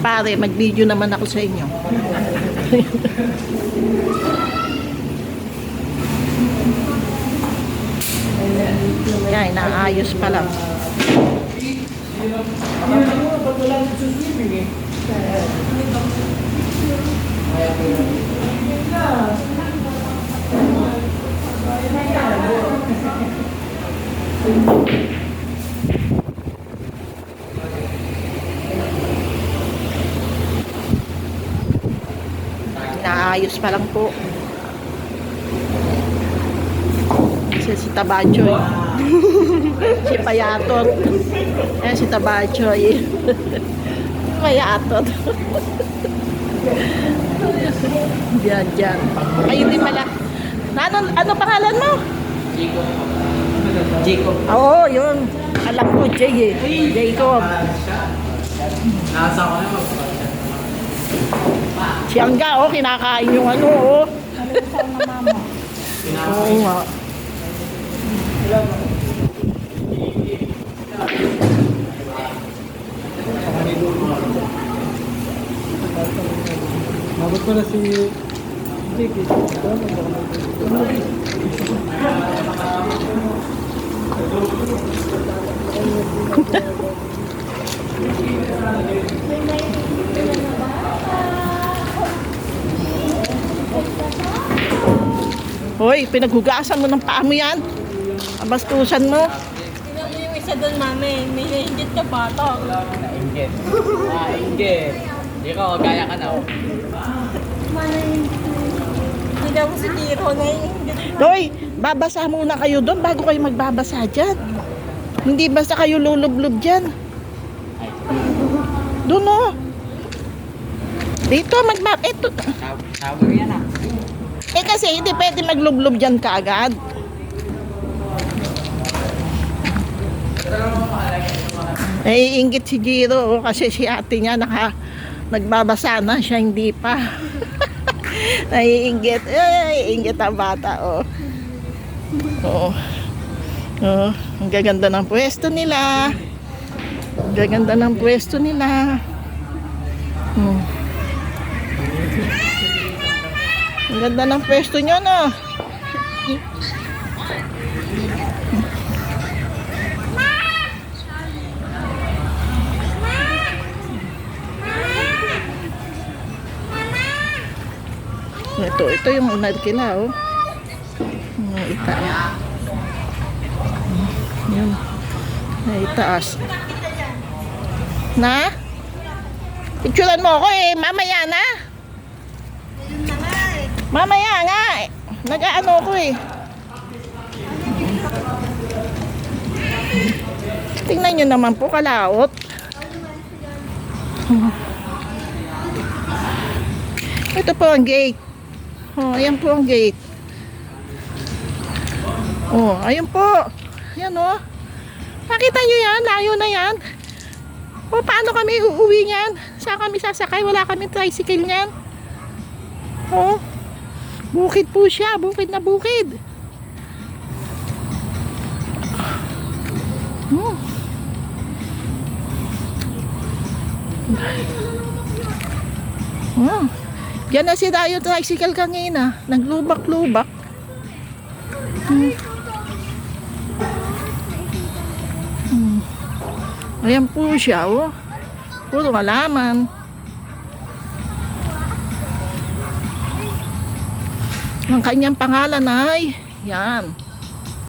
pare, mag-video naman ako sa inyo. Yan, inaayos pa lang. Inaayos pa lang po. Si Tabachoy. Si Payatot. Ayan si Tabachoy. Payatot. Diyan. Ay, hindi pala. Ano pangalan mo? Jacob. Oo, yun. Alam ko, Jay eh. Jacob. Nasa ko na Si Angga, oh, kinakain yung ano, oh. Oo nga. Mabot ko na si Jake. Hoy, pinaghugasan mo ng paa mo yan. Abastusan mo. Tingnan mo yung isa doon, mami. May nainggit ka bata. Nainggit. Nainggit. Hindi ko, gaya ka na. Tingnan mo si Tiro, nainggit. Hoy, babasa muna kayo doon bago kayo magbabasa dyan. Hindi basta kayo lulublob dyan. Doon, oh. Dito, ito. Shower yan ah. Eh kasi hindi pwede maglublob dyan kaagad. Naiinggit si Jiro, oh, kasi si ate niya nagbabasa na, siya hindi pa. Naiinggit. Naiinggit ang bata, oh. Oo. Oh, ang gaganda ng pwesto nila. Ang gaganda ng pwesto nila. Ang ganda ng pwesto nyo, no? Ito yung unad kila, oh. Itaas. Yun. Itaas. Na? Picturean mo ako eh. Mamaya na. Mamaya nga eh. Nag-ano ko eh. Tingnan nyo naman po, kalaot. Ito po ang gate. Oh, ayan po ang gate. Oh, ayan po. Ayan oh. Nakita nyo yan? Layo na yan. O, paano kami uuwi niyan? Saan kami sasakay? Wala kami tricycle niyan. Oh. Bukid po siya. Bukid na bukid. Oh. Oh. Diyan na si Dayo tricycle kanina. Naglubak-lubak. Ayan po siya, oh. Puro halaman. Ang kanyang pangalan ay, yan.